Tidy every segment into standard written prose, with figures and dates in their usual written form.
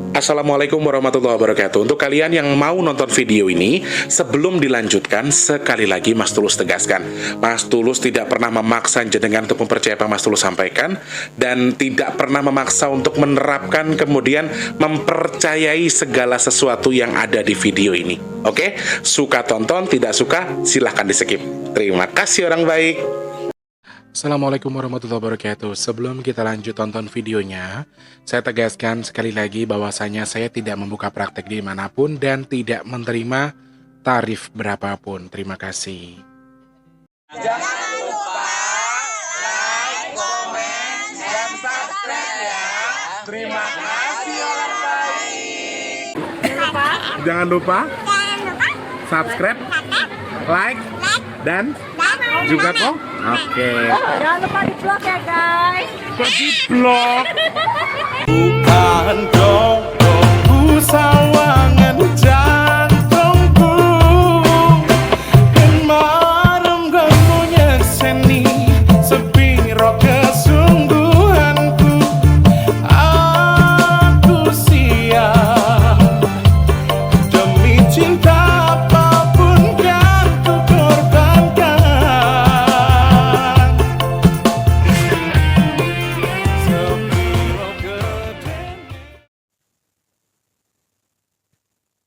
Assalamualaikum warahmatullahi wabarakatuh. Untuk kalian yang mau nonton video ini, sebelum dilanjutkan, sekali lagi Mas Tulus tegaskan, Mas Tulus tidak pernah memaksa jenengan untuk mempercayai apa Mas Tulus sampaikan, dan tidak pernah memaksa untuk menerapkan kemudian mempercayai segala sesuatu yang ada di video ini. Oke? Suka tonton, tidak suka silahkan di skip. Terima kasih orang baik. Assalamualaikum warahmatullahi wabarakatuh. Sebelum kita lanjut tonton videonya, saya tegaskan sekali lagi bahwasanya saya tidak membuka praktek dimanapun dan tidak menerima tarif berapapun. Terima kasih. Jangan lupa like, komen, dan subscribe ya. Terima kasih orang baik. Jangan lupa subscribe, like, dan juga kok. Oke. Jangan lupa di vlog ya guys. Kok di vlog? Bukan jodohku sawangan jantungku, kemarin kamu nyeseni sepiro kesungguhanku. Aku siap demi cinta apapun kan ku korbankan. Sepiro gedenya.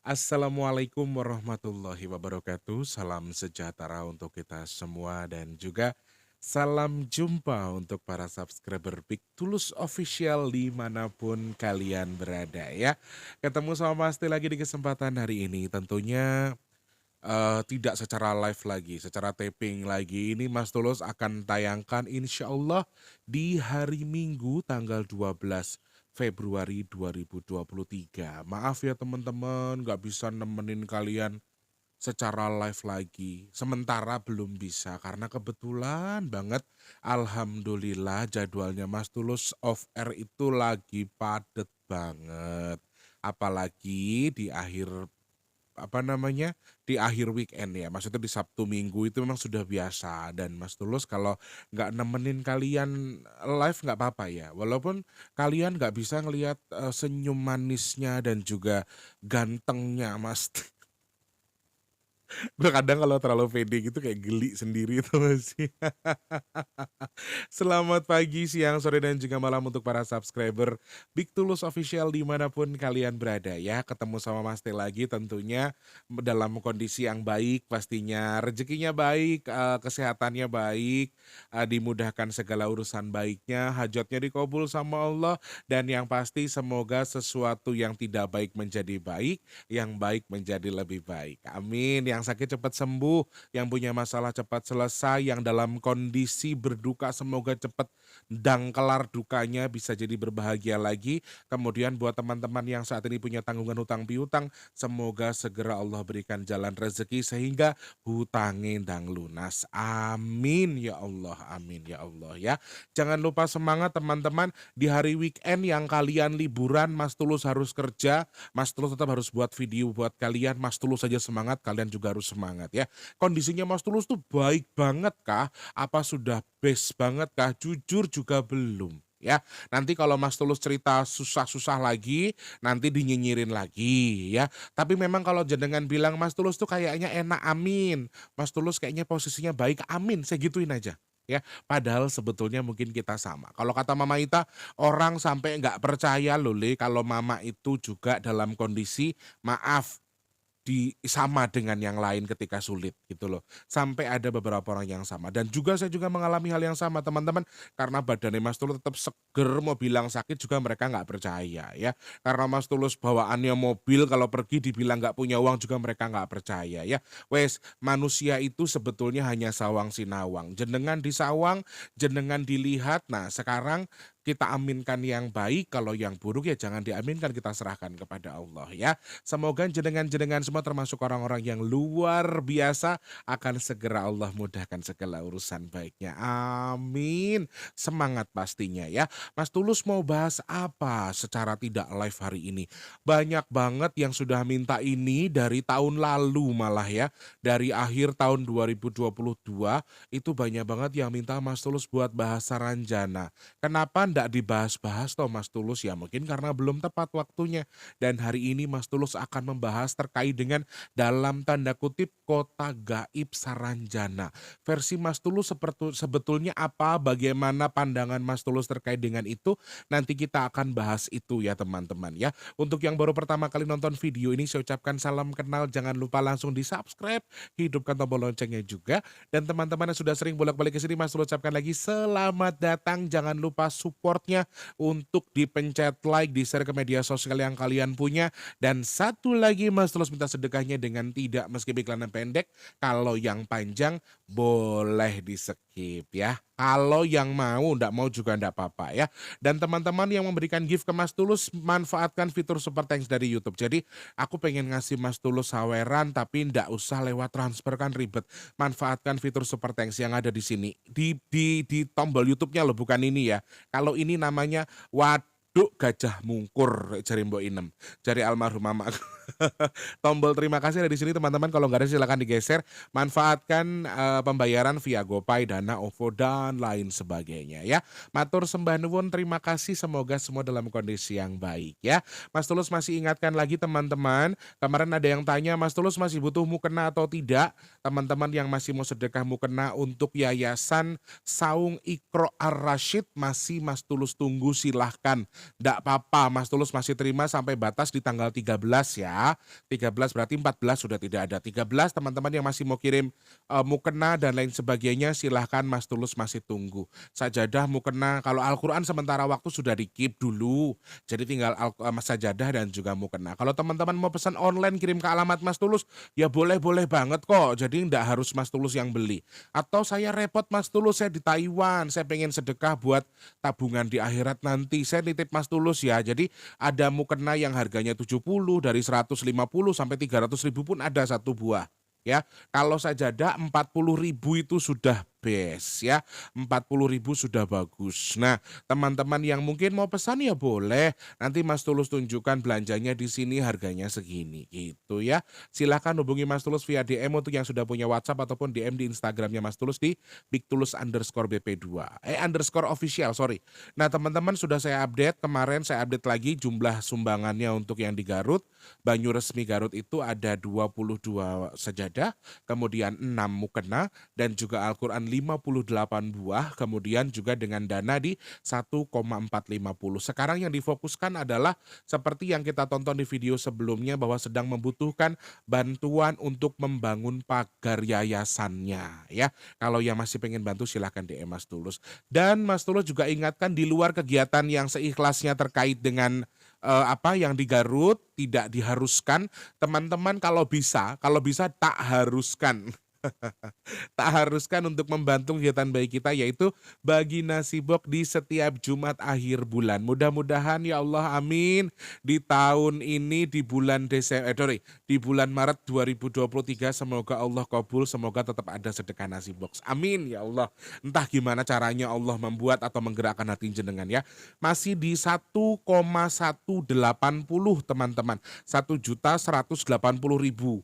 Assalamualaikum warahmatullahi wabarakatuh. Salam sejahtera untuk kita semua dan juga salam jumpa untuk para subscriber Big Tulus Official dimanapun kalian berada ya. Ketemu sama Pasti lagi di kesempatan hari ini tentunya tidak secara live lagi, secara taping lagi. Ini Mas Tulus akan tayangkan insya Allah di hari Minggu tanggal 12 Februari 2023. Maaf ya teman-teman, nggak bisa nemenin kalian secara live lagi. Sementara belum bisa karena kebetulan banget alhamdulillah jadwalnya Mas Tulus off air itu lagi padet banget. Apalagi di akhir di akhir weekend ya, maksudnya di Sabtu Minggu itu memang sudah biasa dan Mas Tulus kalau nggak nemenin kalian live nggak apa-apa ya, walaupun kalian nggak bisa ngelihat senyum manisnya dan juga gantengnya Mas. Gue kadang kalau terlalu pede gitu kayak geli sendiri tuh masih. Selamat pagi, siang, sore, dan juga malam untuk para subscriber Big Tulus Official dimanapun kalian berada ya. Ketemu sama Mas T lagi tentunya dalam kondisi yang baik pastinya. Rezekinya baik, kesehatannya baik, dimudahkan segala urusan baiknya, hajatnya dikabul sama Allah. Dan yang pasti semoga sesuatu yang tidak baik menjadi baik, yang baik menjadi lebih baik. Amin. Yang sakit cepat sembuh, yang punya masalah cepat selesai, yang dalam kondisi berduka semoga cepat kelar dukanya bisa jadi berbahagia lagi. Kemudian buat teman-teman yang saat ini punya tanggungan hutang piutang, semoga segera Allah berikan jalan rezeki sehingga hutangnya ndang lunas. Amin ya Allah, amin ya Allah ya. Jangan lupa semangat teman-teman di hari weekend yang kalian liburan, Mas Tulus harus kerja, Mas Tulus tetap harus buat video buat kalian. Mas Tulus saja semangat, kalian juga harus semangat ya. Kondisinya Mas Tulus tuh baik banget kah? Apa sudah best banget kah? Jujur juga belum ya. Nanti kalau Mas Tulus cerita susah-susah lagi, nanti dinyinyirin lagi ya. Tapi memang kalau jenengan bilang Mas Tulus tuh kayaknya enak, amin. Mas Tulus kayaknya posisinya baik, amin. Saya gituin aja. Ya, padahal sebetulnya mungkin kita sama. Kalau kata Mama Ita, orang sampai nggak percaya loh Le, kalau Mama itu juga dalam kondisi maaf sama dengan yang lain ketika sulit gitu loh. Sampai ada beberapa orang yang sama. Dan juga saya juga mengalami hal yang sama teman-teman. Karena badannya Mas Tulus tetap seger, mau bilang sakit juga mereka nggak percaya ya. Karena Mas Tulus bawaannya mobil, kalau pergi dibilang nggak punya uang juga mereka nggak percaya ya. Wes, manusia itu sebetulnya hanya sawang sinawang. Jenengan disawang, jenengan dilihat. Nah sekarang kita aminkan yang baik, kalau yang buruk ya jangan diaminkan, kita serahkan kepada Allah ya. Semoga jenengan-jenengan semua termasuk orang-orang yang luar biasa akan segera Allah mudahkan segala urusan baiknya. Amin. Semangat pastinya ya. Mas Tulus mau bahas apa secara tidak live hari ini? Banyak banget yang sudah minta ini dari tahun lalu malah ya. Dari akhir tahun 2022 itu banyak banget yang minta Mas Tulus buat bahasa Ranjana. Kenapa ndak dibahas-bahas toh Mas Tulus ya, mungkin karena belum tepat waktunya. Dan hari ini Mas Tulus akan membahas terkait dengan dalam tanda kutip kota gaib Saranjana. Versi Mas Tulus sebetulnya apa, bagaimana pandangan Mas Tulus terkait dengan itu, nanti kita akan bahas itu ya teman-teman ya. Untuk yang baru pertama kali nonton video ini saya ucapkan salam kenal, jangan lupa langsung di-subscribe, hidupkan tombol loncengnya juga. Dan teman-teman yang sudah sering bolak-balik ke sini, Mas Tulus ucapkan lagi selamat datang. Jangan lupa supportnya untuk dipencet like, di-share ke media sosial yang kalian punya. Dan satu lagi Mas Tulus minta sedekahnya dengan tidak meskipun iklannya pendek. Kalau yang panjang boleh di-skip ya. Kalau yang mau, ndak mau juga ndak apa-apa ya. Dan teman-teman yang memberikan gift ke Mas Tulus, manfaatkan fitur Super Thanks dari YouTube. Jadi aku pengen ngasih Mas Tulus saweran tapi ndak usah lewat transfer kan ribet. Manfaatkan fitur Super Thanks yang ada di sini. Di tombol YouTube-nya loh, bukan ini ya. Kalau ini namanya Waduk Gajah Mungkur, jari Mbok Inem, jari almarhum mama. Tombol terima kasih ada di sini teman-teman. Kalau nggak ada silakan digeser. Manfaatkan pembayaran via GoPay, Dana, OVO dan lain sebagainya ya. Matur sembah nuwun, terima kasih. Semoga semua dalam kondisi yang baik ya. Mas Tulus masih ingatkan lagi teman-teman. Kemarin ada yang tanya Mas Tulus masih butuh mukena atau tidak. Teman-teman yang masih mau sedekah mukena untuk Yayasan Saung Iqro Ar-Rasyid masih Mas Tulus tunggu, silahkan. Nggak apa-apa, Mas Tulus masih terima sampai batas di tanggal 13 ya. 13 berarti 14 sudah tidak ada. 13 teman-teman yang masih mau kirim mukena dan lain sebagainya, silahkan Mas Tulus masih tunggu. Sajadah, mukena, kalau Al-Quran sementara waktu sudah di-keep dulu. Jadi tinggal sajadah dan juga mukena. Kalau teman-teman mau pesan online kirim ke alamat Mas Tulus, ya boleh-boleh banget kok. Jadi nggak harus Mas Tulus yang beli. Atau saya repot Mas Tulus, saya di Taiwan, saya pengen sedekah buat tabungan di akhirat nanti. Saya nitip Mas Tulus ya. Jadi ada mukena yang harganya 70, dari 150 sampai 300.000 pun ada satu buah. Ya, kalau sajadah 40.000 itu sudah best ya, 40.000 sudah bagus. Nah, teman-teman yang mungkin mau pesan ya boleh. Nanti Mas Tulus tunjukkan belanjanya di sini harganya segini gitu ya. Silahkan hubungi Mas Tulus via DM untuk yang sudah punya WhatsApp ataupun DM di Instagramnya Mas Tulus di @bigtulus_bp2 _official sorry. Nah teman-teman sudah saya update kemarin, saya update lagi jumlah sumbangannya untuk yang di Garut. Banyu Resmi Garut itu ada 22 sajadah, kemudian 6 mukena dan juga Al-Quran 58 buah, kemudian juga dengan dana di 1,450. Sekarang yang difokuskan adalah seperti yang kita tonton di video sebelumnya bahwa sedang membutuhkan bantuan untuk membangun pagar yayasannya ya. Kalau yang masih pengen bantu silahkan DM Mas Tulus. Dan Mas Tulus juga ingatkan di luar kegiatan yang seikhlasnya terkait dengan apa yang di Garut tidak diharuskan, teman-teman kalau bisa tak haruskan. Tak haruskan untuk membantu kegiatan baik kita, yaitu bagi nasi box di setiap Jumat akhir bulan. Mudah-mudahan ya Allah amin di tahun ini di bulan di bulan Maret 2023 semoga Allah kabul, semoga tetap ada sedekah nasi box. Amin ya Allah. Entah gimana caranya Allah membuat atau menggerakkan hati jenengan ya. Masih di 1,180 teman-teman. 1.180.000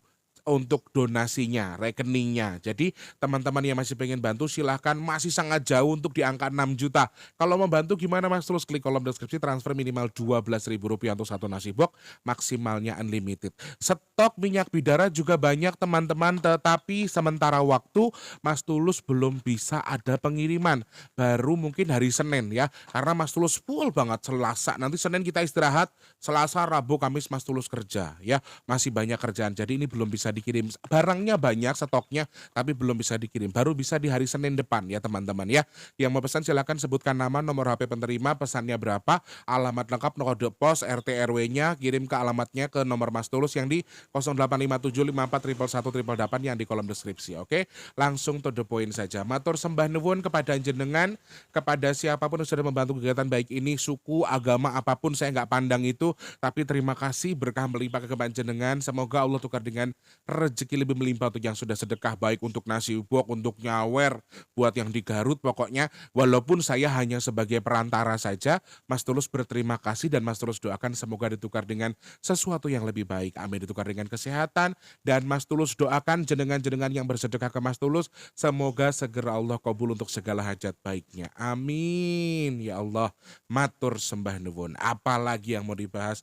untuk donasinya, rekeningnya. Jadi teman-teman yang masih pengen bantu silahkan, masih sangat jauh untuk di angka 6 juta. Kalau mau bantu gimana Mas Tulus? Klik kolom deskripsi, transfer minimal Rp12.000 untuk satu nasi box, maksimalnya unlimited. Stok minyak bidara juga banyak teman-teman, tetapi sementara waktu Mas Tulus belum bisa ada pengiriman. Baru mungkin hari Senin ya, karena Mas Tulus full banget Selasa. Nanti Senin kita istirahat, Selasa, Rabu, Kamis Mas Tulus kerja ya. Masih banyak kerjaan, jadi ini belum bisa dikirim. Barangnya banyak stoknya tapi belum bisa dikirim. Baru bisa di hari Senin depan ya teman-teman ya. Yang mau pesan silakan sebutkan nama, nomor HP penerima, pesannya berapa, alamat lengkap, kode pos, RT RW-nya, kirim ke alamatnya ke nomor Mas Tulus yang di 0857541118 yang di kolom deskripsi. Oke, langsung to the point saja. Matur sembah nuwun kepada jenengan, kepada siapapun yang sudah membantu kegiatan baik ini, suku, agama apapun saya nggak pandang itu, tapi terima kasih, berkah melimpah ke jenengan. Semoga Allah tukar dengan rezeki lebih melimpah untuk yang sudah sedekah, baik untuk nasi ubuk, untuk nyawer, buat yang di Garut pokoknya. Walaupun saya hanya sebagai perantara saja, Mas Tulus berterima kasih dan Mas Tulus doakan semoga ditukar dengan sesuatu yang lebih baik. Amin, ditukar dengan kesehatan dan Mas Tulus doakan jenengan-jenengan yang bersedekah ke Mas Tulus semoga segera Allah kabul untuk segala hajat baiknya. Amin. Ya Allah, matur sembah nuwun. Apalagi yang mau dibahas?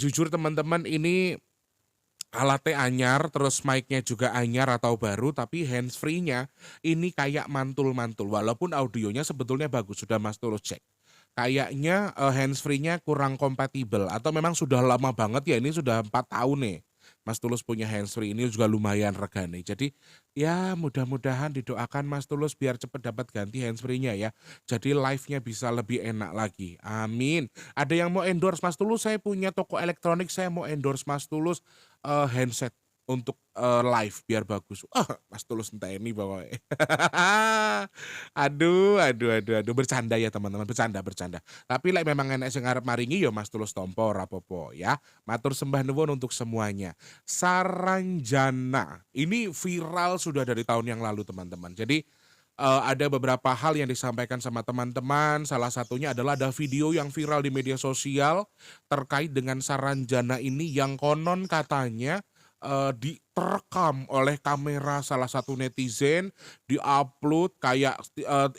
Jujur teman-teman ini alatnya anyar, terus mic-nya juga anyar atau baru, tapi handsfree-nya ini kayak mantul-mantul. Walaupun audionya sebetulnya bagus, sudah Mas Tulus cek. Kayaknya handsfree-nya kurang kompatibel atau memang sudah lama banget ya, ini sudah 4 tahun nih. Mas Tulus punya handsfree ini juga lumayan regane. Jadi ya mudah-mudahan didoakan Mas Tulus biar cepat dapat ganti handsfree-nya ya. Jadi live-nya bisa lebih enak lagi. Amin. Ada yang mau endorse Mas Tulus, saya punya toko elektronik, saya mau endorse Mas Tulus handset untuk live biar bagus. Mas Tulus entah ini bawa. Aduh, bercanda ya teman-teman, bercanda. Tapi like memang enek sing arep maringi ya Mas Tulus tompo rapopo ya. Matur sembah nuwun untuk semuanya. Saranjana ini viral sudah dari tahun yang lalu teman-teman. Jadi ada beberapa hal yang disampaikan sama teman-teman. Salah satunya adalah ada video yang viral di media sosial terkait dengan Saranjana ini yang konon katanya terekam oleh kamera salah satu netizen, diupload kayak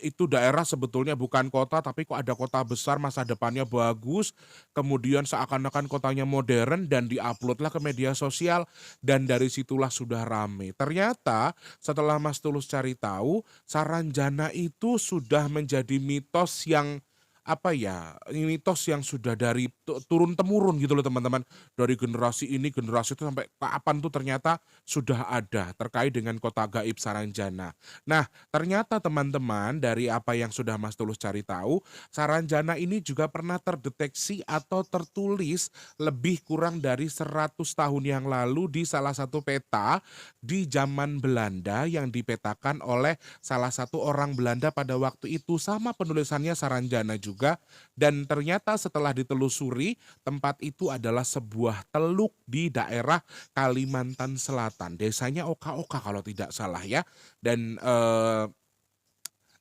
itu daerah sebetulnya bukan kota tapi kok ada kota besar, masa depannya bagus, kemudian seakan-akan kotanya modern dan diuploadlah ke media sosial dan dari situlah sudah rame. Ternyata setelah Mas Tulus cari tahu, Saranjana itu sudah menjadi mitos yang apa ya, mitos yang sudah dari turun temurun gitu loh teman-teman. Dari generasi ini generasi itu sampai kapan tuh ternyata sudah ada terkait dengan kota gaib Saranjana. Nah, ternyata teman-teman dari apa yang sudah Mas Tulus cari tahu, Saranjana ini juga pernah terdeteksi atau tertulis lebih kurang dari 100 tahun yang lalu di salah satu peta di zaman Belanda yang dipetakan oleh salah satu orang Belanda pada waktu itu, sama penulisannya Saranjana juga. Dan ternyata setelah ditelusuri tempat itu adalah sebuah teluk di daerah Kalimantan Selatan, desanya Oka-Oka kalau tidak salah ya. Dan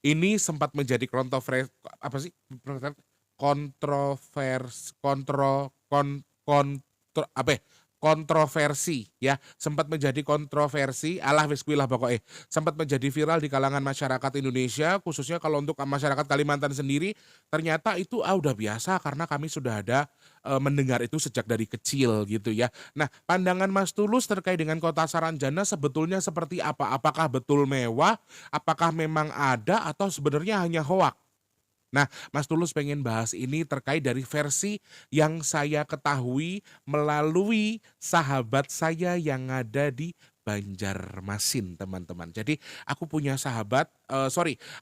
ini sempat menjadi kontroversi apa sih kontroversi apa ya, kontroversi ya, sempat menjadi kontroversi, alah wis kuwi lah pokoknya, sempat menjadi viral di kalangan masyarakat Indonesia, khususnya kalau untuk masyarakat Kalimantan sendiri ternyata itu udah biasa karena kami sudah ada mendengar itu sejak dari kecil gitu ya. Nah, pandangan Mas Tulus terkait dengan kota Saranjana sebetulnya seperti apa? Apakah betul mewah? Apakah memang ada atau sebenarnya hanya hoak? Nah, Mas Tulus pengen bahas ini terkait dari versi yang saya ketahui melalui sahabat saya yang ada di Banjarmasin, teman-teman. Jadi aku punya sahabat,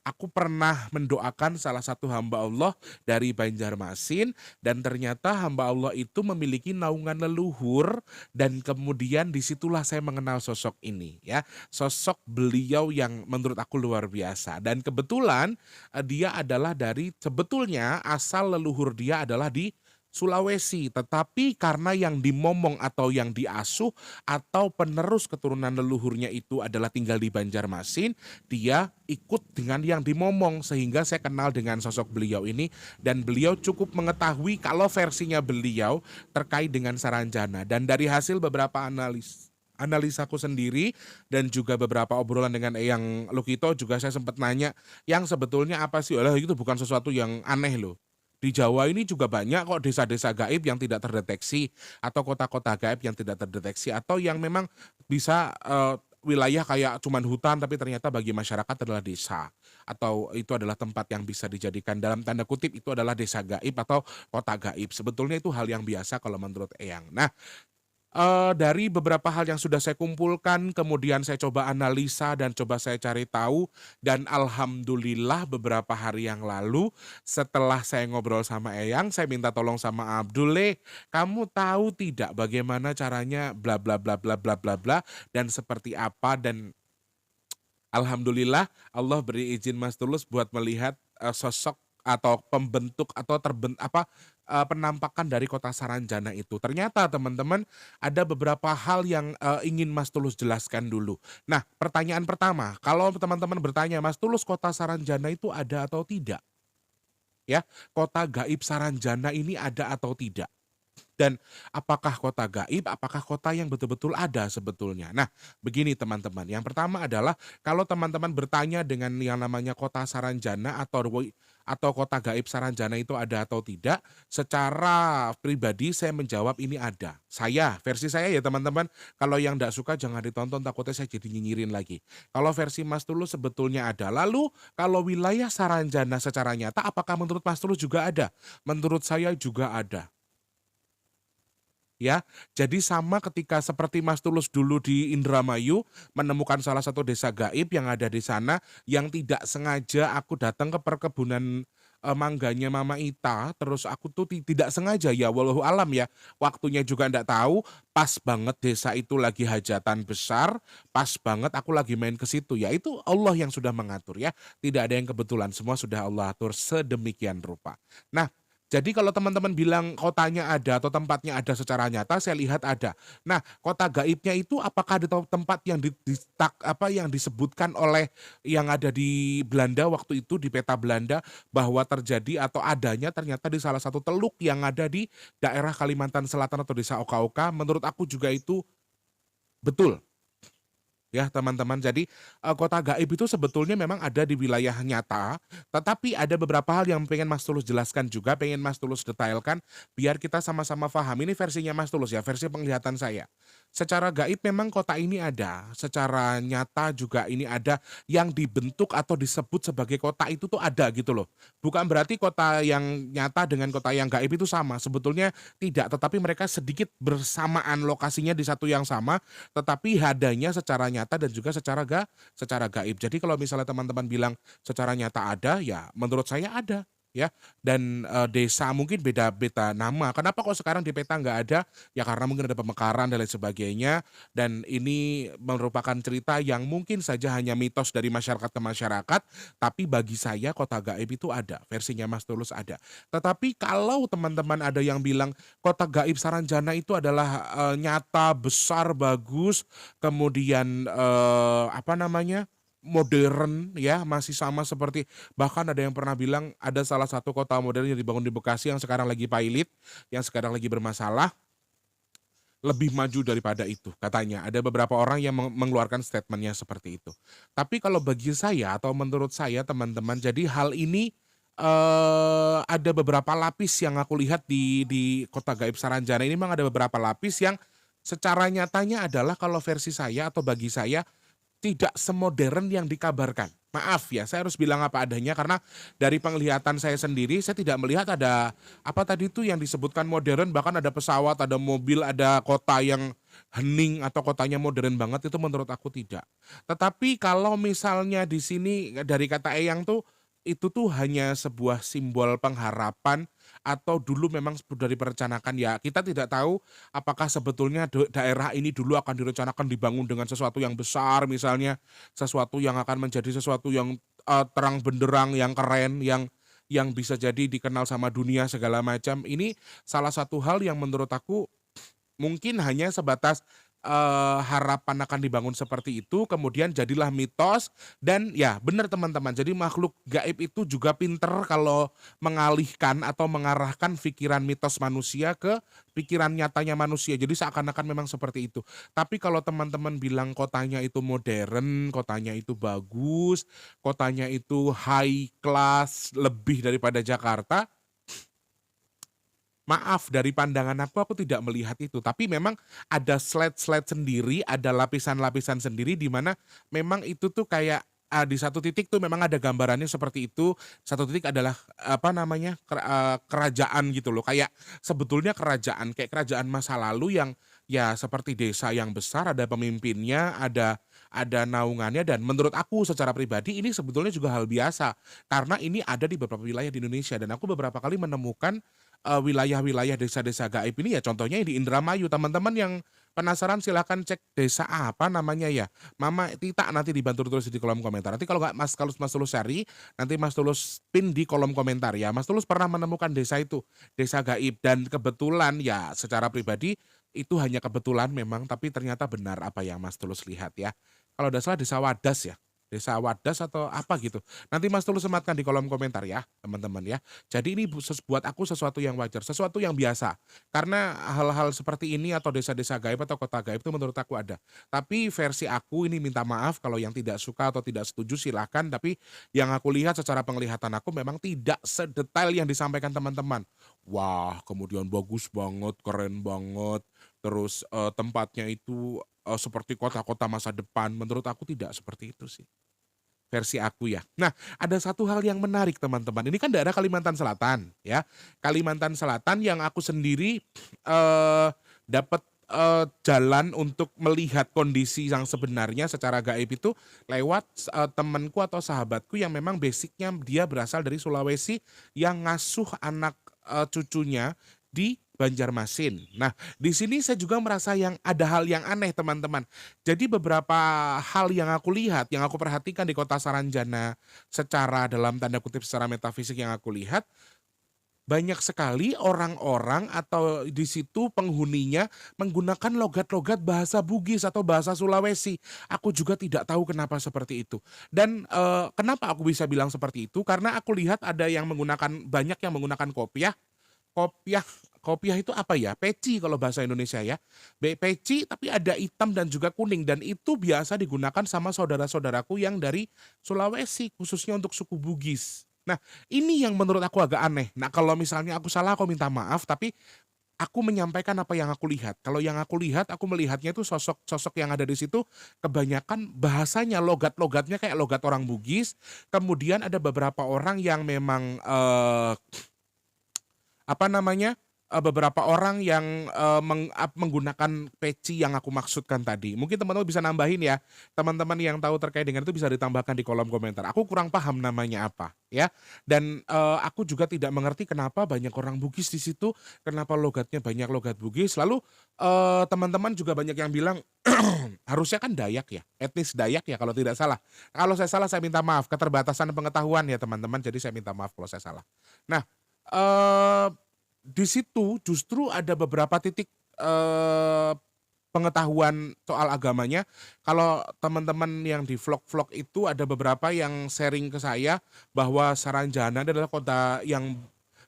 aku pernah mendoakan salah satu hamba Allah dari Banjarmasin dan ternyata hamba Allah itu memiliki naungan leluhur dan kemudian disitulah saya mengenal sosok ini ya. Sosok beliau yang menurut aku luar biasa dan kebetulan dia adalah dari sebetulnya asal leluhur dia adalah di Sulawesi, tetapi karena yang dimomong atau yang diasuh atau penerus keturunan leluhurnya itu adalah tinggal di Banjarmasin, dia ikut dengan yang dimomong sehingga saya kenal dengan sosok beliau ini dan beliau cukup mengetahui kalau versinya beliau terkait dengan Saranjana dan dari hasil beberapa analisaku sendiri dan juga beberapa obrolan dengan Eyang Lukito juga saya sempat nanya yang sebetulnya apa sih, lah itu bukan sesuatu yang aneh loh. Di Jawa ini juga banyak kok desa-desa gaib yang tidak terdeteksi atau kota-kota gaib yang tidak terdeteksi atau yang memang bisa wilayah kayak cuman hutan tapi ternyata bagi masyarakat adalah desa atau itu adalah tempat yang bisa dijadikan dalam tanda kutip itu adalah desa gaib atau kota gaib. Sebetulnya itu hal yang biasa kalau menurut Eyang. Nah, dari beberapa hal yang sudah saya kumpulkan, kemudian saya coba analisa dan coba saya cari tahu dan alhamdulillah beberapa hari yang lalu setelah saya ngobrol sama Eyang, saya minta tolong sama Abdul, kamu tahu tidak bagaimana caranya bla bla bla bla bla bla bla dan seperti apa dan alhamdulillah Allah beri izin Mas Tulus buat melihat sosok atau pembentuk atau penampakan dari kota Saranjana itu. Ternyata teman-teman ada beberapa hal yang ingin Mas Tulus jelaskan dulu. Nah, pertanyaan pertama, kalau teman-teman bertanya, Mas Tulus, kota Saranjana itu ada atau tidak? Ya, kota gaib Saranjana ini ada atau tidak? Dan apakah kota gaib, apakah kota yang betul-betul ada sebetulnya? Nah, begini teman-teman. Yang pertama adalah kalau teman-teman bertanya dengan yang namanya kota Saranjana atau kota gaib Saranjana itu ada atau tidak, secara pribadi saya menjawab ini ada. Versi saya ya teman-teman, kalau yang tidak suka jangan ditonton, takutnya saya jadi nyinyirin lagi. Kalau versi Mas Tulus sebetulnya ada. Lalu kalau wilayah Saranjana secara nyata, apakah menurut Mas Tulus juga ada? Menurut saya juga ada. Ya, jadi sama ketika seperti Mas Tulus dulu di Indramayu menemukan salah satu desa gaib yang ada di sana, yang tidak sengaja aku datang ke perkebunan mangganya Mama Ita, terus aku tuh tidak sengaja ya, walau alam ya, waktunya juga ndak tahu, pas banget desa itu lagi hajatan besar, pas banget aku lagi main ke situ, ya itu Allah yang sudah mengatur ya, tidak ada yang kebetulan, semua sudah Allah atur sedemikian rupa. Nah, jadi kalau teman-teman bilang kotanya ada atau tempatnya ada secara nyata, saya lihat ada. Nah, kota gaibnya itu apakah ada tempat yang yang disebutkan oleh yang ada di Belanda waktu itu di peta Belanda bahwa terjadi atau adanya ternyata di salah satu teluk yang ada di daerah Kalimantan Selatan atau desa Oka-Oka, menurut aku juga itu betul. Ya teman-teman, jadi kota gaib itu sebetulnya memang ada di wilayah nyata, tetapi ada beberapa hal yang pengen Mas Tulus jelaskan juga, pengen Mas Tulus detailkan, biar kita sama-sama paham. Ini versinya Mas Tulus ya, versi penglihatan saya. Secara gaib memang kota ini ada, secara nyata juga ini ada, yang dibentuk atau disebut sebagai kota itu tuh ada gitu loh. Bukan berarti kota yang nyata dengan kota yang gaib itu sama, sebetulnya tidak, tetapi mereka sedikit bersamaan lokasinya di satu yang sama, tetapi adanya secara nyata dan juga secara gaib. Jadi kalau misalnya teman-teman bilang secara nyata ada, ya menurut saya ada ya. Dan desa mungkin beda-beda nama. Kenapa kok sekarang di peta nggak ada? Ya karena mungkin ada pemekaran dan lain sebagainya. Dan ini merupakan cerita yang mungkin saja hanya mitos dari masyarakat ke masyarakat. Tapi bagi saya kota gaib itu ada. Versinya Mas Tulus ada. Tetapi kalau teman-teman ada yang bilang kota gaib Saranjana itu adalah nyata, besar, bagus, kemudian modern ya, masih sama seperti, bahkan ada yang pernah bilang ada salah satu kota modern yang dibangun di Bekasi yang sekarang lagi pailit, yang sekarang lagi bermasalah, lebih maju daripada itu katanya. Ada beberapa orang yang mengeluarkan statementnya seperti itu. Tapi kalau bagi saya atau menurut saya teman-teman, jadi hal ini ada beberapa lapis yang aku lihat di kota gaib Saranjana ini, memang ada beberapa lapis yang secara nyatanya adalah kalau versi saya atau bagi saya tidak semodern yang dikabarkan. Maaf ya, saya harus bilang apa adanya karena dari penglihatan saya sendiri, saya tidak melihat ada apa tadi itu yang disebutkan modern, bahkan ada pesawat, ada mobil, ada kota yang hening atau kotanya modern banget, itu menurut aku tidak. Tetapi kalau misalnya di sini dari kata Eyang tuh, itu tuh hanya sebuah simbol pengharapan atau dulu memang sudah direncanakan, ya kita tidak tahu apakah sebetulnya daerah ini dulu akan direncanakan dibangun dengan sesuatu yang besar, misalnya sesuatu yang akan menjadi sesuatu yang terang benderang, yang keren, yang bisa jadi dikenal sama dunia segala macam. Ini salah satu hal yang menurut aku mungkin hanya sebatas harapan akan dibangun seperti itu, kemudian jadilah mitos. Dan ya benar teman-teman, jadi makhluk gaib itu juga pinter kalau mengalihkan atau mengarahkan pikiran mitos manusia ke pikiran nyatanya manusia, jadi seakan-akan memang seperti itu. Tapi kalau teman-teman bilang kotanya itu modern, kotanya itu bagus, kotanya itu high class lebih daripada Jakarta, maaf, dari pandangan aku tidak melihat itu. Tapi memang ada slide-slide sendiri, ada lapisan-lapisan sendiri di mana memang itu tuh kayak di satu titik tuh memang ada gambarannya seperti itu. Satu titik adalah kerajaan gitu loh. Kayak sebetulnya kerajaan, kayak kerajaan masa lalu yang ya seperti desa yang besar, ada pemimpinnya, ada naungannya, dan menurut aku secara pribadi ini sebetulnya juga hal biasa karena ini ada di beberapa wilayah di Indonesia, dan aku beberapa kali menemukan wilayah-wilayah desa-desa gaib ini ya contohnya di Indramayu. Teman-teman yang penasaran silahkan cek desa apa namanya ya. Mama Tita nanti dibantu tulis di kolom komentar. Nanti kalau nggak kalau Mas Tulus cari, nanti Mas Tulus pin di kolom komentar ya. Mas Tulus pernah menemukan desa itu, desa gaib dan kebetulan ya secara pribadi itu hanya kebetulan memang tapi ternyata benar apa yang Mas Tulus lihat ya. Kalau tidak salah desa Wadas ya. Desa Wadas atau apa gitu. Nanti Mas Tulus sematkan di kolom komentar ya, teman-teman ya. Jadi ini buat aku sesuatu yang wajar, sesuatu yang biasa. Karena hal-hal seperti ini atau desa-desa gaib atau kota gaib itu menurut aku ada. Tapi versi aku ini minta maaf kalau yang tidak suka atau tidak setuju silahkan. Tapi yang aku lihat secara penglihatan aku memang tidak sedetail yang disampaikan teman-teman. Wah, kemudian bagus banget, keren banget. Terus tempatnya itu seperti kota-kota masa depan. Menurut aku tidak seperti itu sih versi aku ya. Nah, ada satu hal yang menarik teman-teman. Ini kan daerah Kalimantan Selatan ya. Kalimantan Selatan yang aku sendiri dapat jalan untuk melihat kondisi yang sebenarnya secara gaib itu lewat temanku atau sahabatku yang memang basicnya dia berasal dari Sulawesi yang ngasuh anak cucunya di Banjarmasin. Nah, di sini saya juga merasa yang ada hal yang aneh teman-teman. Jadi beberapa hal yang aku lihat, yang aku perhatikan di kota Saranjana secara dalam tanda kutip secara metafisik yang aku lihat, banyak sekali orang-orang atau di situ penghuninya menggunakan logat-logat bahasa Bugis atau bahasa Sulawesi. Aku juga tidak tahu kenapa seperti itu. Dan kenapa aku bisa bilang seperti itu? Karena aku lihat ada yang menggunakan banyak yang menggunakan kopiah. Kopiah kopiah itu apa ya? Peci kalau bahasa Indonesia ya. Peci tapi ada hitam dan juga kuning dan itu biasa digunakan sama saudara-saudaraku yang dari Sulawesi khususnya untuk suku Bugis. Nah, ini yang menurut aku agak aneh. Nah, kalau misalnya aku salah aku minta maaf tapi aku menyampaikan apa yang aku lihat. Kalau yang aku lihat, aku melihatnya itu sosok-sosok yang ada di situ kebanyakan bahasanya logat-logatnya kayak logat orang Bugis. Kemudian ada beberapa orang yang memang apa namanya, beberapa orang yang, menggunakan peci yang aku maksudkan tadi. Mungkin teman-teman bisa nambahin ya, teman-teman yang tahu terkait dengan itu bisa ditambahkan di kolom komentar. Aku kurang paham namanya apa, ya. Dan, aku juga tidak mengerti kenapa banyak orang Bugis di situ, kenapa logatnya banyak logat Bugis. Lalu, teman-teman juga banyak yang bilang, harusnya kan Dayak ya, etnis Dayak ya kalau tidak salah. Kalau saya salah saya minta maaf, keterbatasan pengetahuan ya teman-teman, jadi saya minta maaf kalau saya salah. Nah, di situ justru ada beberapa titik, pengetahuan soal agamanya. Kalau teman-teman yang di vlog-vlog itu ada beberapa yang sharing ke saya bahwa Saranjana adalah kota yang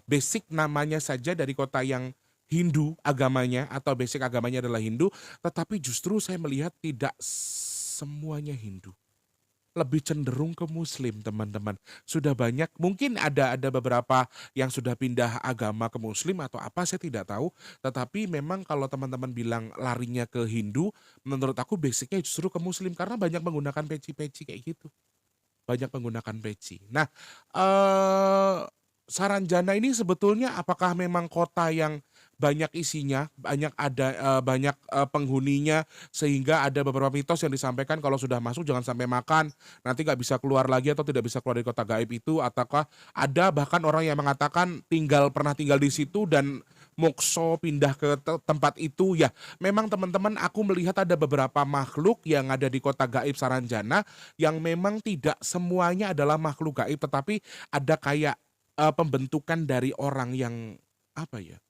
basic namanya saja dari kota yang Hindu agamanya atau basic agamanya adalah Hindu, tetapi justru saya melihat tidak semuanya Hindu. Lebih cenderung ke muslim teman-teman. Sudah banyak mungkin ada beberapa yang sudah pindah agama ke muslim atau apa saya tidak tahu, tetapi memang kalau teman-teman bilang larinya ke Hindu, menurut aku basicnya justru ke muslim karena banyak menggunakan peci-peci kayak gitu. Banyak menggunakan peci. Nah, Saranjana ini sebetulnya apakah memang kota yang banyak isinya, banyak ada, banyak, penghuninya, sehingga ada beberapa mitos yang disampaikan kalau sudah masuk jangan sampai makan, nanti nggak bisa keluar lagi atau tidak bisa keluar dari kota gaib itu, ataukah ada bahkan orang yang mengatakan pernah tinggal di situ dan mokso pindah ke tempat itu ya. Memang teman-teman aku melihat ada beberapa makhluk yang ada di kota gaib Saranjana yang memang tidak semuanya adalah makhluk gaib, tetapi ada kayak pembentukan dari orang yang, apa ya,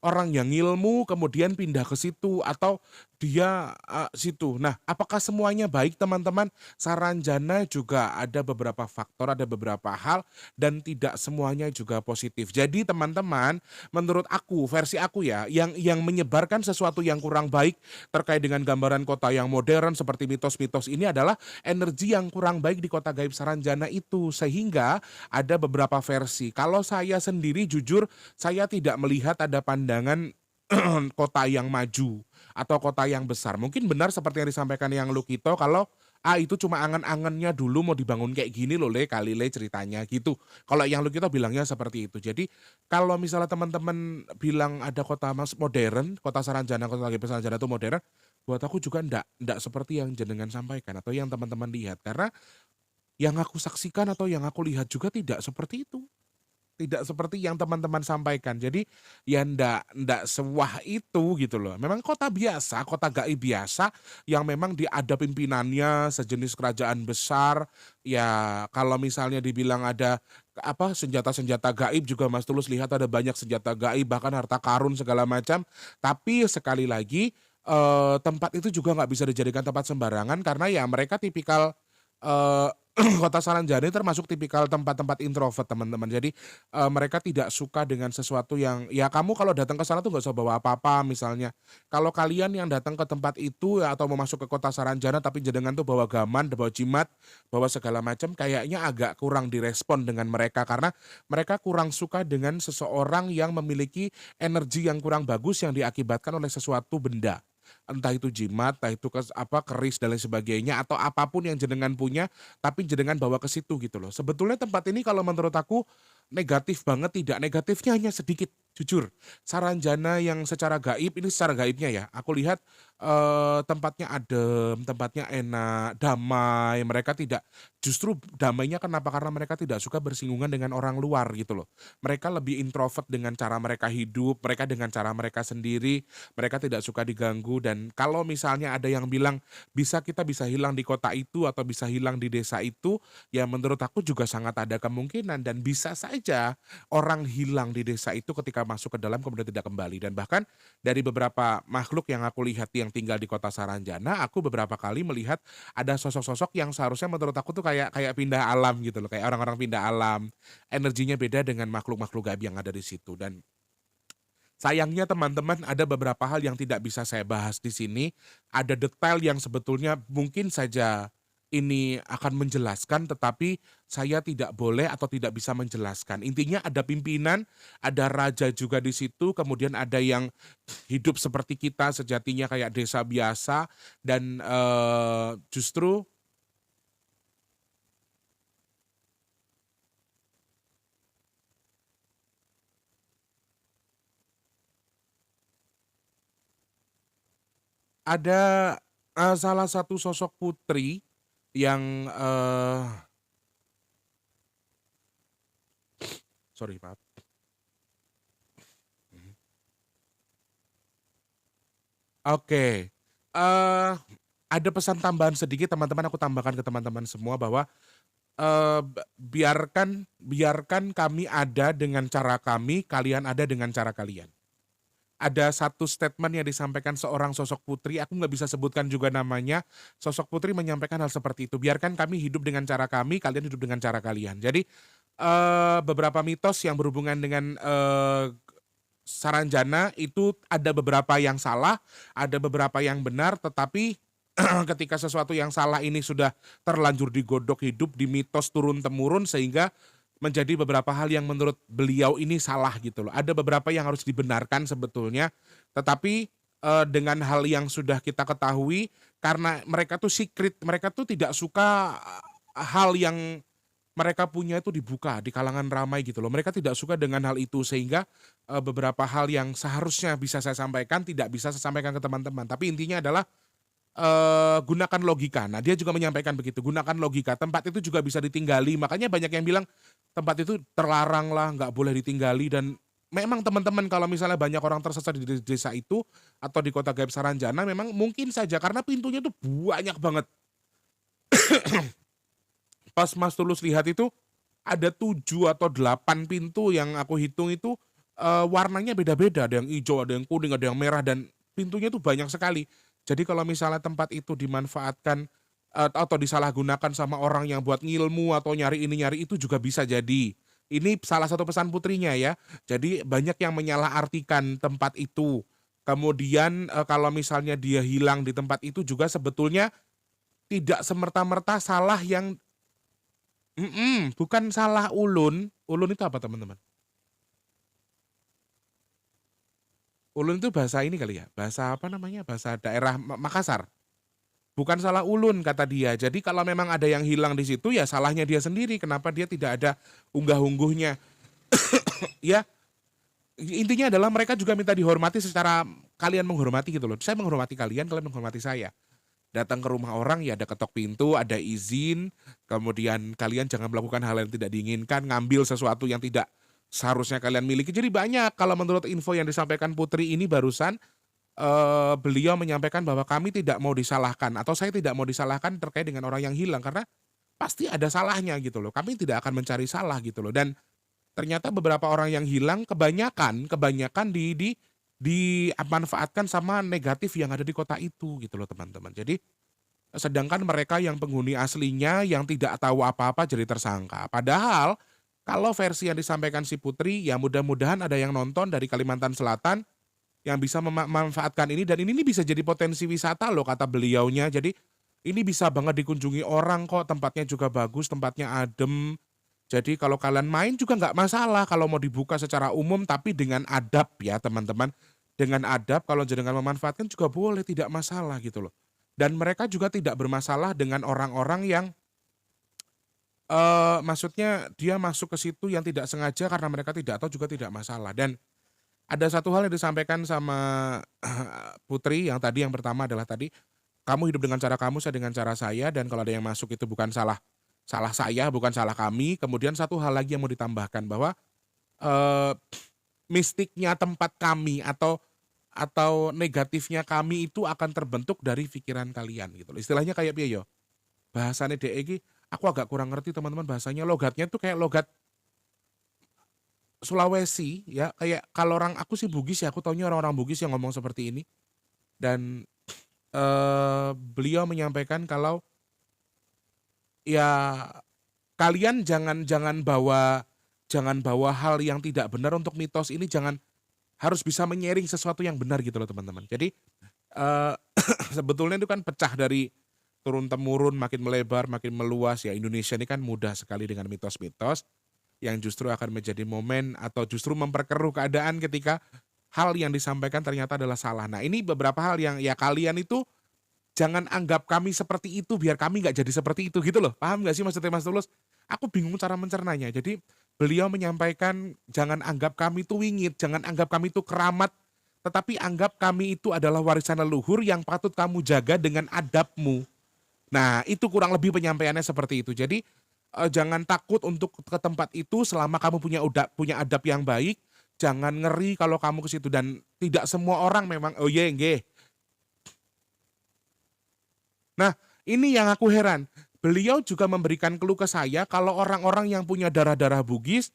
orang yang ngilmu kemudian pindah ke situ atau dia, situ. Nah, apakah semuanya baik teman-teman? Saranjana juga ada beberapa faktor, ada beberapa hal dan tidak semuanya juga positif. Jadi teman-teman, menurut aku, versi aku ya, yang menyebarkan sesuatu yang kurang baik terkait dengan gambaran kota yang modern seperti mitos-mitos ini adalah energi yang kurang baik di kota gaib Saranjana itu. Sehingga ada beberapa versi. Kalau saya sendiri jujur, saya tidak melihat ada pandangan kota yang maju atau kota yang besar. Mungkin benar seperti yang disampaikan yang Lukito kalau itu cuma angan-angannya dulu mau dibangun kayak gini loh kali ceritanya gitu. Kalau yang Lukito bilangnya seperti itu. Jadi kalau misalnya teman-teman bilang ada kota modern, kota Saranjana, kota GP Saranjana itu modern, buat aku juga ndak seperti yang jenengan sampaikan atau yang teman-teman lihat karena yang aku saksikan atau yang aku lihat juga tidak seperti itu. tidak seperti yang teman-teman sampaikan. Jadi ya ndak sewah itu gitu loh. Memang kota biasa, kota gaib biasa yang memang ada pimpinannya sejenis kerajaan besar. Ya kalau misalnya dibilang ada apa senjata-senjata gaib juga Mas Tulus lihat ada banyak senjata gaib bahkan harta karun segala macam. Tapi sekali lagi tempat itu juga nggak bisa dijadikan tempat sembarangan karena ya mereka tipikal eee, kota Saranjana termasuk tipikal tempat-tempat introvert teman-teman. Jadi, mereka tidak suka dengan sesuatu yang ya kamu kalau datang ke sana tuh nggak usah bawa apa-apa misalnya. Kalau kalian yang datang ke tempat itu ya atau mau masuk ke kota Saranjana tapi jenengan tuh bawa gaman, bawa jimat, bawa segala macam kayaknya agak kurang direspon dengan mereka karena mereka kurang suka dengan seseorang yang memiliki energi yang kurang bagus yang diakibatkan oleh sesuatu benda. Entah itu jimat, entah itu keris dan lain sebagainya atau apapun yang jenengan punya tapi jenengan bawa ke situ gitu loh. Sebetulnya tempat ini kalau menurut aku negatif banget tidak, negatifnya hanya sedikit, jujur. Saranjana yang secara gaib, ini secara gaibnya ya, aku lihat, tempatnya adem, tempatnya enak, damai, mereka tidak justru damainya kenapa? Karena mereka tidak suka bersinggungan dengan orang luar gitu loh. Mereka lebih introvert dengan cara mereka hidup, mereka dengan cara mereka sendiri, mereka tidak suka diganggu dan kalau misalnya ada yang bilang, kita bisa hilang di kota itu atau bisa hilang di desa itu, ya menurut aku juga sangat ada kemungkinan dan bisa saja orang hilang di desa itu ketika masuk ke dalam kemudian tidak kembali dan bahkan dari beberapa makhluk yang aku lihat yang tinggal di kota Saranjana, aku beberapa kali melihat ada sosok-sosok yang seharusnya menurut aku tuh kayak kayak pindah alam gitu loh, kayak orang-orang pindah alam. Energinya beda dengan makhluk-makhluk gaib yang ada di situ dan sayangnya teman-teman ada beberapa hal yang tidak bisa saya bahas di sini. Ada detail yang sebetulnya mungkin saja ini akan menjelaskan tetapi saya tidak boleh atau tidak bisa menjelaskan. Intinya ada pimpinan, ada raja juga di situ, kemudian ada yang hidup seperti kita sejatinya kayak desa biasa dan justru ada salah satu sosok putri yang sorry maaf. Oke, ada pesan tambahan sedikit teman-teman aku tambahkan ke teman-teman semua bahwa, biarkan biarkan kami ada dengan cara kami, kalian ada dengan cara kalian. Ada satu statement yang disampaikan seorang sosok putri, aku nggak bisa sebutkan juga namanya, sosok putri menyampaikan hal seperti itu, "Biarkan kami hidup dengan cara kami, kalian hidup dengan cara kalian." Jadi, beberapa mitos yang berhubungan dengan, Saranjana itu ada beberapa yang salah, ada beberapa yang benar, tetapi ketika sesuatu yang salah ini sudah terlanjur digodok hidup, di mitos turun-temurun sehingga menjadi beberapa hal yang menurut beliau ini salah gitu loh. Ada beberapa yang harus dibenarkan sebetulnya, tetapi, dengan hal yang sudah kita ketahui karena mereka tuh secret, mereka tuh tidak suka hal yang mereka punya itu dibuka di kalangan ramai gitu loh. Mereka tidak suka dengan hal itu sehingga, beberapa hal yang seharusnya bisa saya sampaikan tidak bisa saya sampaikan ke teman-teman. Tapi intinya adalah, gunakan logika. Nah dia juga menyampaikan begitu, gunakan logika, tempat itu juga bisa ditinggali. Makanya banyak yang bilang, tempat itu terlarang lah, nggak boleh ditinggali dan memang teman-teman kalau misalnya banyak orang tersesat di desa itu atau di kota gaib Saranjana memang mungkin saja karena pintunya tuh banyak banget. Pas Mas Tulus lihat itu, ada 7 atau 8 pintu yang aku hitung itu, warnanya beda-beda, ada yang ijo, ada yang kuning, ada yang merah dan pintunya tuh banyak sekali. Jadi kalau misalnya tempat itu dimanfaatkan, atau disalahgunakan sama orang yang buat ngilmu atau nyari ini nyari itu juga bisa jadi. Ini salah satu pesan putrinya ya. Jadi banyak yang menyalahartikan tempat itu. Kemudian, kalau misalnya dia hilang di tempat itu juga sebetulnya tidak semerta-merta salah yang bukan salah ulun. Ulun itu apa teman-teman? Ulun itu bahasa ini kali ya, bahasa apa namanya, bahasa daerah Makassar. Bukan salah ulun kata dia. Jadi kalau memang ada yang hilang di situ ya salahnya dia sendiri, kenapa dia tidak ada unggah-ungguhnya. Ya, intinya adalah mereka juga minta dihormati secara kalian menghormati gitu loh. Saya menghormati kalian, kalian menghormati saya. Datang ke rumah orang ya ada ketok pintu, ada izin, kemudian kalian jangan melakukan hal yang tidak diinginkan, ngambil sesuatu yang tidak seharusnya kalian miliki. Jadi banyak kalau menurut info yang disampaikan Putri ini barusan, beliau menyampaikan bahwa kami tidak mau disalahkan atau saya tidak mau disalahkan terkait dengan orang yang hilang karena pasti ada salahnya gitu loh. Kami tidak akan mencari salah gitu loh dan ternyata beberapa orang yang hilang kebanyakan dimanfaatkan sama negatif yang ada di kota itu gitu loh teman-teman. Jadi sedangkan mereka yang penghuni aslinya yang tidak tahu apa-apa jadi tersangka. Padahal kalau versi yang disampaikan si Putri ya mudah-mudahan ada yang nonton dari Kalimantan Selatan yang bisa memanfaatkan ini dan ini bisa jadi potensi wisata loh kata beliaunya. Jadi ini bisa banget dikunjungi orang kok, tempatnya juga bagus, tempatnya adem. Jadi kalau kalian main juga nggak masalah kalau mau dibuka secara umum tapi dengan adab ya teman-teman. Dengan adab kalau jenengan memanfaatkan juga boleh tidak masalah gitu loh. Dan mereka juga tidak bermasalah dengan orang-orang yang maksudnya dia masuk ke situ yang tidak sengaja karena mereka tidak tahu juga tidak masalah. Dan ada satu hal yang disampaikan sama Putri yang tadi yang pertama adalah tadi kamu hidup dengan cara kamu, saya dengan cara saya dan kalau ada yang masuk itu bukan salah salah saya, bukan salah kami. Kemudian satu hal lagi yang mau ditambahkan bahwa eh, mistiknya tempat kami atau negatifnya kami itu akan terbentuk dari pikiran kalian gitu loh. Istilahnya kayak piye yo? Bahasane DE iki aku agak kurang ngerti teman-teman bahasanya logatnya tuh kayak logat Sulawesi ya kayak kalau orang aku sih Bugis ya aku taunya orang-orang Bugis yang ngomong seperti ini dan beliau menyampaikan kalau ya kalian jangan bawa hal yang tidak benar untuk mitos ini jangan harus bisa menyaring sesuatu yang benar gitu loh teman-teman. Jadi eh, sebetulnya itu kan pecah dari turun temurun makin melebar makin meluas ya Indonesia ini kan mudah sekali dengan mitos-mitos yang justru akan menjadi momen atau justru memperkeruh keadaan ketika hal yang disampaikan ternyata adalah salah. Nah ini beberapa hal yang ya kalian itu jangan anggap kami seperti itu biar kami nggak jadi seperti itu gitu loh. Paham nggak sih maksudnya Mas Tulus? Aku bingung cara mencernanya. Jadi beliau menyampaikan jangan anggap kami itu wingit, jangan anggap kami itu keramat, tetapi anggap kami itu adalah warisan leluhur yang patut kamu jaga dengan adabmu. Nah, itu kurang lebih penyampaiannya seperti itu. Jadi jangan takut untuk ke tempat itu selama kamu punya adab yang baik. Jangan ngeri kalau kamu ke situ dan tidak semua orang memang oh iya nggih. Nah, ini yang aku heran. Beliau juga memberikan clue ke saya kalau orang-orang yang punya darah-darah Bugis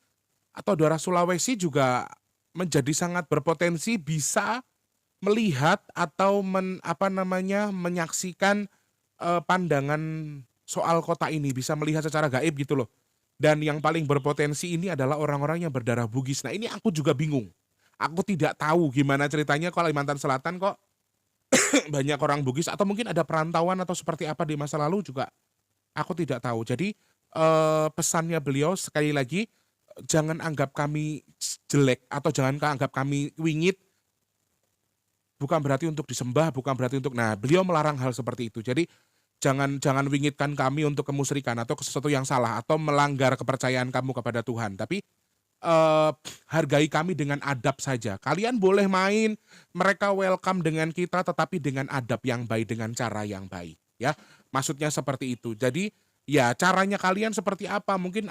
atau darah Sulawesi juga menjadi sangat berpotensi bisa melihat atau menyaksikan pandangan soal kota ini, bisa melihat secara gaib gitu loh. Dan yang paling berpotensi ini adalah orang-orang yang berdarah Bugis. Nah, ini aku juga bingung. Aku tidak tahu gimana ceritanya kalau Kalimantan Selatan kok banyak orang Bugis atau mungkin ada perantauan atau seperti apa di masa lalu juga aku tidak tahu. Jadi pesannya beliau sekali lagi jangan anggap kami jelek atau jangan anggap kami wingit bukan berarti untuk disembah, bukan berarti untuk nah, beliau melarang hal seperti itu. Jadi jangan jangan wingitkan kami untuk kemusyrikan atau sesuatu yang salah atau melanggar kepercayaan kamu kepada Tuhan. Tapi hargai kami dengan adab saja. Kalian boleh main, mereka welcome dengan kita tetapi dengan adab yang baik, dengan cara yang baik, ya. Maksudnya seperti itu. Jadi ya caranya kalian seperti apa? Mungkin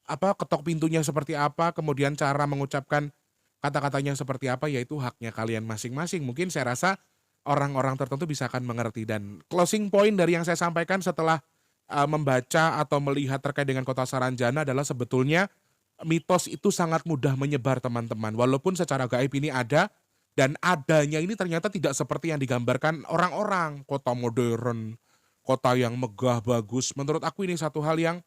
ketok pintunya seperti apa, kemudian cara mengucapkan kata-katanya seperti apa, yaitu haknya kalian masing-masing. Mungkin saya rasa orang-orang tertentu bisa akan mengerti dan closing point dari yang saya sampaikan setelah membaca atau melihat terkait dengan Kota Saranjana adalah sebetulnya mitos itu sangat mudah menyebar teman-teman. Walaupun secara gaib ini ada dan adanya ini ternyata tidak seperti yang digambarkan orang-orang. Kota modern, kota yang megah, bagus. Menurut aku ini satu hal yang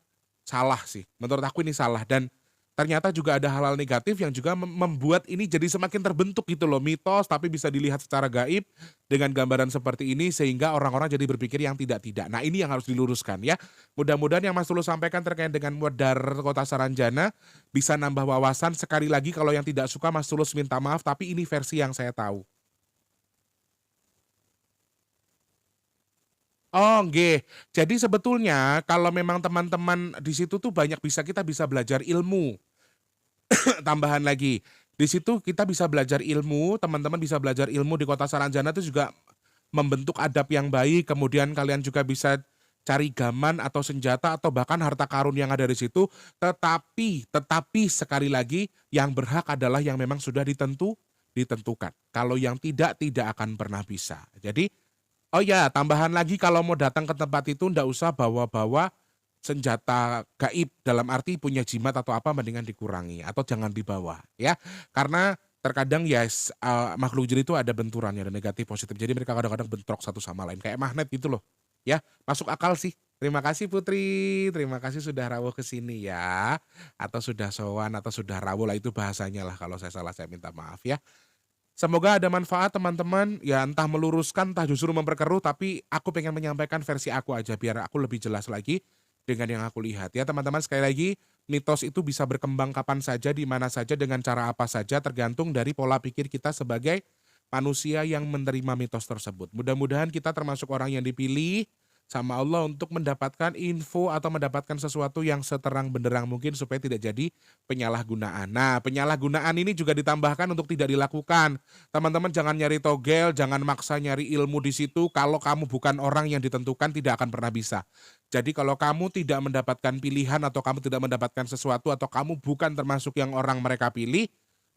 salah sih. Menurut aku ini salah dan ternyata juga ada hal-hal negatif yang juga membuat ini jadi semakin terbentuk gitu loh. Mitos tapi bisa dilihat secara gaib dengan gambaran seperti ini sehingga orang-orang jadi berpikir yang tidak-tidak. Nah ini yang harus diluruskan ya. Mudah-mudahan yang Mas Tulus sampaikan terkait dengan Wedar Kota Saranjana bisa nambah wawasan. Sekali lagi kalau yang tidak suka Mas Tulus minta maaf tapi ini versi yang saya tahu. Oh, nggih. Jadi sebetulnya kalau memang teman-teman di situ tuh banyak kita bisa belajar ilmu. Tambahan lagi. Di situ kita bisa belajar ilmu, teman-teman bisa belajar ilmu di Kota Saranjana itu juga membentuk adab yang baik, kemudian kalian juga bisa cari gaman atau senjata atau bahkan harta karun yang ada di situ, tetapi sekali lagi yang berhak adalah yang memang sudah ditentukan. Kalau yang tidak akan pernah bisa. Jadi, oh ya, tambahan lagi kalau mau datang ke tempat itu ndak usah bawa-bawa senjata gaib dalam arti punya jimat atau apa mendingan dikurangi atau jangan dibawa ya. Karena terkadang ya makhluk jin itu ada benturannya, ada negatif positif. Jadi mereka kadang-kadang bentrok satu sama lain kayak magnet gitu loh. Ya, masuk akal sih. Terima kasih Putri, terima kasih sudah rawuh ke sini ya. Atau sudah sowan atau sudah rawuh lah itu bahasanya lah kalau saya salah saya minta maaf ya. Semoga ada manfaat teman-teman, ya entah meluruskan entah justru memperkeruh tapi aku pengen menyampaikan versi aku aja biar aku lebih jelas lagi dengan yang aku lihat ya teman-teman. Sekali lagi mitos itu bisa berkembang kapan saja, di mana saja, dengan cara apa saja tergantung dari pola pikir kita sebagai manusia yang menerima mitos tersebut. Mudah-mudahan kita termasuk orang yang dipilih sama Allah untuk mendapatkan info atau mendapatkan sesuatu yang seterang benderang mungkin supaya tidak jadi penyalahgunaan. Nah, penyalahgunaan ini juga ditambahkan untuk tidak dilakukan. Teman-teman jangan nyari togel, jangan maksa nyari ilmu di situ kalau kamu bukan orang yang ditentukan tidak akan pernah bisa. Jadi kalau kamu tidak mendapatkan pilihan atau kamu tidak mendapatkan sesuatu atau kamu bukan termasuk yang orang mereka pilih,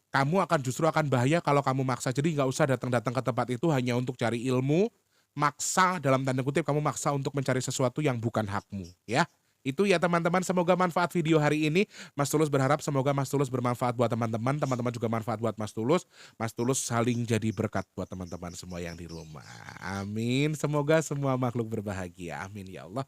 kamu akan justru akan bahaya kalau kamu maksa. Jadi nggak usah datang-datang ke tempat itu hanya untuk cari ilmu, maksa dalam tanda kutip kamu maksa untuk mencari sesuatu yang bukan hakmu ya. Itu ya teman-teman, semoga manfaat video hari ini. Mas Tulus berharap semoga Mas Tulus bermanfaat buat teman-teman, teman-teman juga manfaat buat Mas Tulus. Mas Tulus saling jadi berkat buat teman-teman semua yang di rumah. Amin. Semoga semua makhluk berbahagia. Amin ya Allah.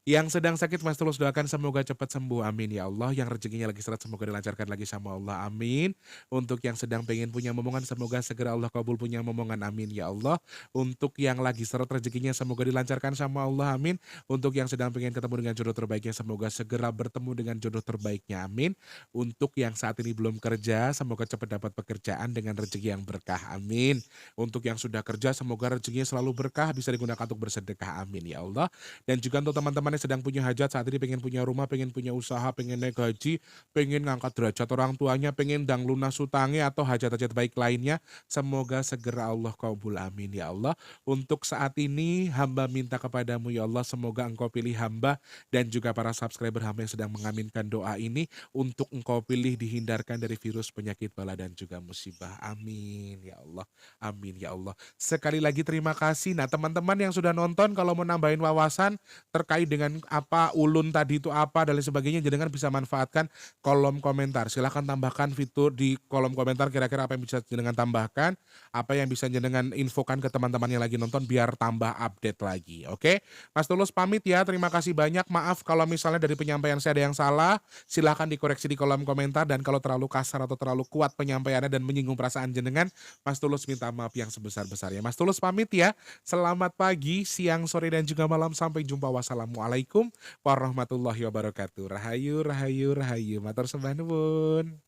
Yang sedang sakit Mas Tulus doakan semoga cepat sembuh, amin ya Allah. Yang rezekinya lagi seret semoga dilancarkan lagi sama Allah, amin. Untuk yang sedang pengen punya momongan semoga segera Allah kabul punya momongan, amin ya Allah. Untuk yang lagi seret rezekinya semoga dilancarkan sama Allah, amin. Untuk yang sedang pengen ketemu dengan jodoh terbaiknya semoga segera bertemu dengan jodoh terbaiknya, amin. Untuk yang saat ini belum kerja semoga cepat dapat pekerjaan dengan rezeki yang berkah, amin. Untuk yang sudah kerja semoga rezekinya selalu berkah bisa digunakan untuk bersedekah, amin ya Allah. Dan juga untuk teman-teman yang sedang punya hajat saat ini, pengen punya rumah, pengen punya usaha, pengen naik gaji, pengen ngangkat derajat orang tuanya, pengen dang lunas utangnya atau hajat-hajat baik lainnya, semoga segera Allah kabul, amin ya Allah. Untuk saat ini hamba minta kepadamu ya Allah, semoga engkau pilih hamba dan juga para subscriber hamba yang sedang mengaminkan doa ini untuk engkau pilih dihindarkan dari virus, penyakit, bala dan juga musibah, amin ya Allah, amin ya Allah. Sekali lagi terima kasih. Nah teman-teman yang sudah nonton, kalau mau nambahin wawasan terkait dengan apa ulun tadi itu apa dan lain sebagainya, jangan bisa manfaatkan kolom komentar. Silahkan tambahkan fitur di kolom komentar kira-kira apa yang bisa jenengan tambahkan, apa yang bisa jenengan infokan ke teman-teman yang lagi nonton biar tambah update lagi. Oke, Mas Tulus pamit ya, terima kasih banyak. Maaf kalau misalnya dari penyampaian saya ada yang salah, silahkan dikoreksi di kolom komentar. Dan kalau terlalu kasar atau terlalu kuat penyampaiannya dan menyinggung perasaan jenengan, Mas Tulus minta maaf yang sebesar-besarnya. Mas Tulus pamit ya, selamat pagi, siang, sore dan juga malam. Sampai jumpa, wassalamualaikum warahmatullahi wabarakatuh. Rahayu, rahayu, rahayu. Matur sembah nuwun.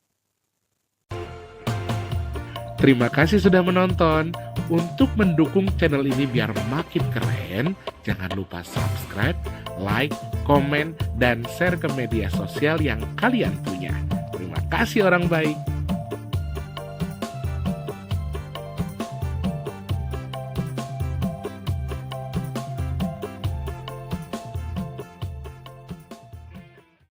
Terima kasih sudah menonton. Untuk mendukung channel ini biar makin keren, jangan lupa subscribe, like, komen, dan share ke media sosial yang kalian punya. Terima kasih orang baik.